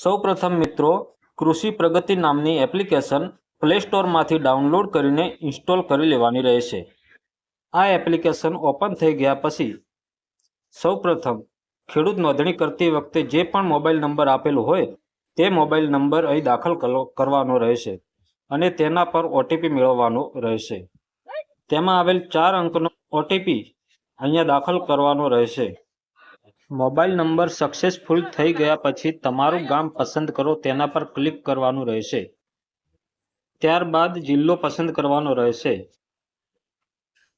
સૌપ્રથમ મિત્રો કૃષિ પ્રગતિ નામની એપ્લિકેશન પ્લે સ્ટોરમાંથી ડાઉનલોડ કરીને ઇન્સ્ટોલ કરી લેવાની રહેશે। આ એપ્લિકેશન ઓપન થઈ ગયા પછી સૌપ્રથમ ખેડૂત નોંધણી કરતી વખતે જે પણ મોબાઈલ નંબર આપેલો હોય તે મોબાઈલ નંબર અહીં દાખલ કરવાનો રહેશે અને તેના પર ઓટીપી મેળવવાનો રહેશે। તેમાં આવેલ 4 અંકનો ઓટીપી અહીંયા દાખલ કરવાનો રહેશે। મોબાઈલ નંબર સક્સેસફુલ થઈ ગયા પછી તમારું ગામ પસંદ કરો તેના પર ક્લિક કરવાનું રહેશે। ત્યારબાદ જિલ્લો પસંદ કરવાનો રહેશે।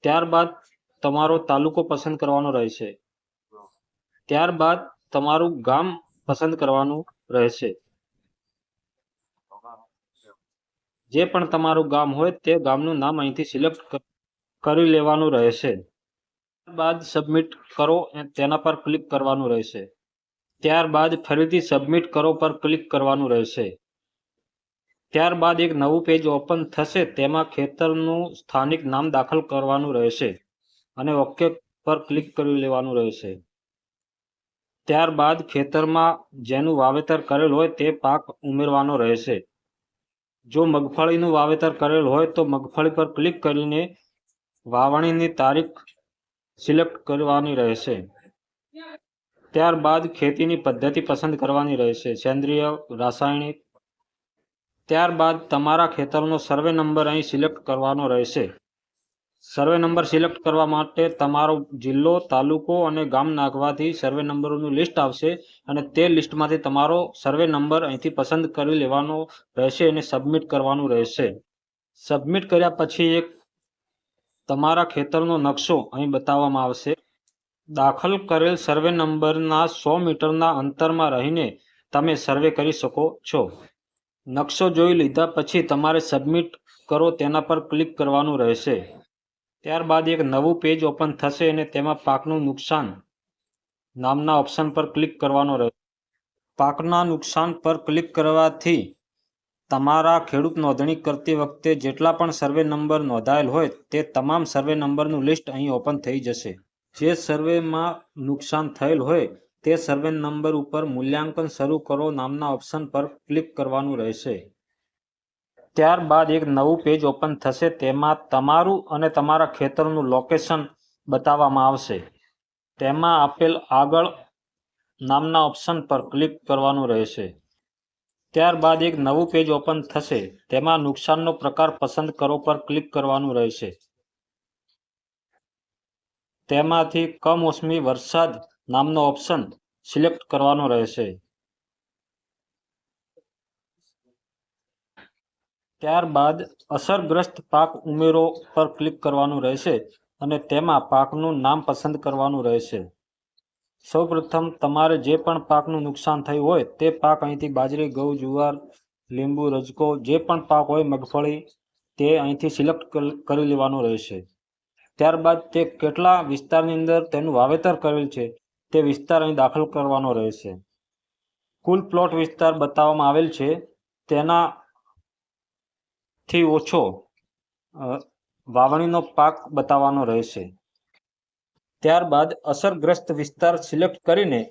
ત્યારબાદ તમારો તાલુકો પસંદ કરવાનો રહેશે। ત્યારબાદ તમારું ગામ પસંદ કરવાનું રહેશે। જે પણ તમારું ગામ હોય તે ગામનું નામ અહીંથી સિલેક્ટ કરી લેવાનું રહેશે। ત્યારબાદ સબમિટ કરો તેના પર ક્લિક કરવાનું રહેશે। ત્યારબાદ ફરીથી સબમિટ કરો પર ક્લિક કરવાનું રહેશે। ત્યારબાદ એક નવું પેજ ઓપન થશે, તેમાં ખેતરનું સ્થાનિક નામ દાખલ કરવાનું રહેશે અને ઓકે પર ક્લિક કરી લેવાનું રહેશે। ત્યારબાદ ખેતરમાં જેનું વાવેતર કરેલ હોય તે પાક ઉમેરવાનો રહેશે। જો મગફળીનું વાવેતર કરેલ હોય તો મગફળી પર ક્લિક કરીને વાવણીની તારીખ સિલેક્ટ કરવાની રહેશે। ત્યારબાદ ખેતીની પદ્ધતિ પસંદ કરવાની રહેશે, સેન્દ્રિય, રાસાયણિક। ત્યારબાદ તમારા ખેતરનો સર્વે નંબર અહીં સિલેક્ટ કરવાનો રહેશે। સર્વે નંબર સિલેક્ટ કરવા માટે તમારો જિલ્લો, તાલુકો અને ગામ નાખવાથી સર્વે નંબરોનું લિસ્ટ આવશે અને તે લિસ્ટમાંથી તમારો સર્વે નંબર અહીંથી પસંદ કરી લેવાનો રહેશે અને સબમિટ કરવાનું રહેશે। સબમિટ કર્યા પછી એક તમારા ખેતરનો નકશો અહીં બતાવવામાં આવશે। દાખલ કરેલ સર્વે નંબરના 100 મીટરના અંતરમાં રહીને તમે સર્વે કરી શકો છો। નકશો જોઈ લીધા પછી તમારે સબમિટ કરો તેના પર ક્લિક કરવાનું રહેશે। ત્યારબાદ એક નવું પેજ ઓપન થશે અને તેમાં પાકનું નુકસાન નામના ઓપ્શન પર ક્લિક કરવાનો રહેશે। પાકના નુકસાન પર ક્લિક કરવાથી તમારા ખેડૂત નોંધણી કરતી વખતે જેટલા પણ સર્વે નંબર નોંધાયેલ હોય તે તમામ સર્વે નંબરનું લિસ્ટ અહીં ઓપન થઈ જશે। જે સર્વેમાં નુકસાન થયેલ હોય તે સર્વે નંબર ઉપર મૂલ્યાંકન શરૂ કરો નામના ઓપ્શન પર ક્લિક કરવાનું રહેશે। ત્યારબાદ એક નવું પેજ ઓપન થશે, તેમાં તમારું અને તમારા ખેતરનું લોકેશન બતાવવામાં આવશે। તેમાં આપેલ આગળ નામના ઓપ્શન પર ક્લિક કરવાનું રહેશે। ત્યારબાદ એક નવું પેજ ઓપન થશે, તેમાં નુકસાનનો પ્રકાર પસંદ કરો પર ક્લિક કરવાનું રહેશે। તેમાંથી કમોસમી વરસાદ નામનો ઓપ્શન સિલેક્ટ કરવાનો રહેશે। ત્યારબાદ અસરગ્રસ્ત પાક ઉમેરો પર ક્લિક કરવાનું રહેશે અને તેમાં પાકનું નામ પસંદ કરવાનું રહેશે। સૌપ્રથમ તમારે જે પણ પાકનું નુકસાન થયું હોય તે પાક અહીંથી બાજરી, ઘઉં, જુવાર, લીંબુ, રજકો જે પણ પાક હોય, મગફળી, તે અહીંથી સિલેક્ટ કરી લેવાનું રહેશે। ત્યારબાદ તે કેટલા વિસ્તારની અંદર તેનું વાવેતર કરેલ છે તે વિસ્તાર અહીં દાખલ કરવાનો રહેશે। કુલ પ્લોટ વિસ્તાર બતાવવામાં આવેલ છે તેનાથી ઓછો વાવણીનો પાક બતાવવાનો રહેશે। ત્યારબાદ અસરગ્રસ્ત વિસ્તાર સિલેક્ટ કરીને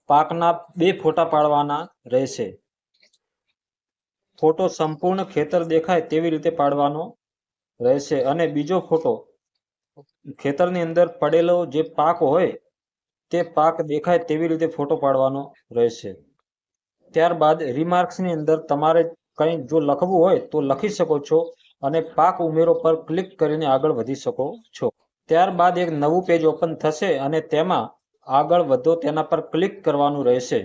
પાકના 2 ફોટા પાડવાના રહેશે। ફોટો સંપૂર્ણ ખેતર દેખાય તેવી રીતે પાડવાનો રહેશે અને બીજો ફોટો ખેતરની અંદર પડેલો જે પાક હોય તે પાક દેખાય તેવી રીતે ફોટો પાડવાનો રહેશે। ત્યારબાદ રિમાર્ક્સની અંદર તમારે કંઈ જો લખવું હોય તો લખી શકો છો અને પાક ઉમેરો પર ક્લિક કરીને આગળ વધી શકો છો। ત્યારબાદ એક નવું પેજ ઓપન થશે અને તેમાં આગળ વધો તેના પર ક્લિક કરવાનું રહેશે।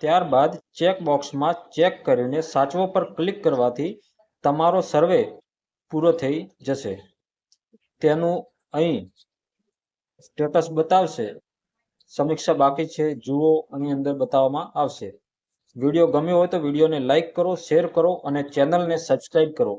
ત્યારબાદ ચેક બોક્સમાં ચેક કરીને સાચવો પર ક્લિક કરવાથી તમારો સર્વે પૂરો થઈ જશે। તેનું અહીં સ્ટેટસ બતાવશે, સમીક્ષા બાકી છે જુઓ, આની અંદર બતાવવામાં આવશે। વિડીયો ગમ્યો હોય તો વિડીયોને લાઇક કરો, શેર કરો અને ચેનલને સબસ્ક્રાઈબ કરો।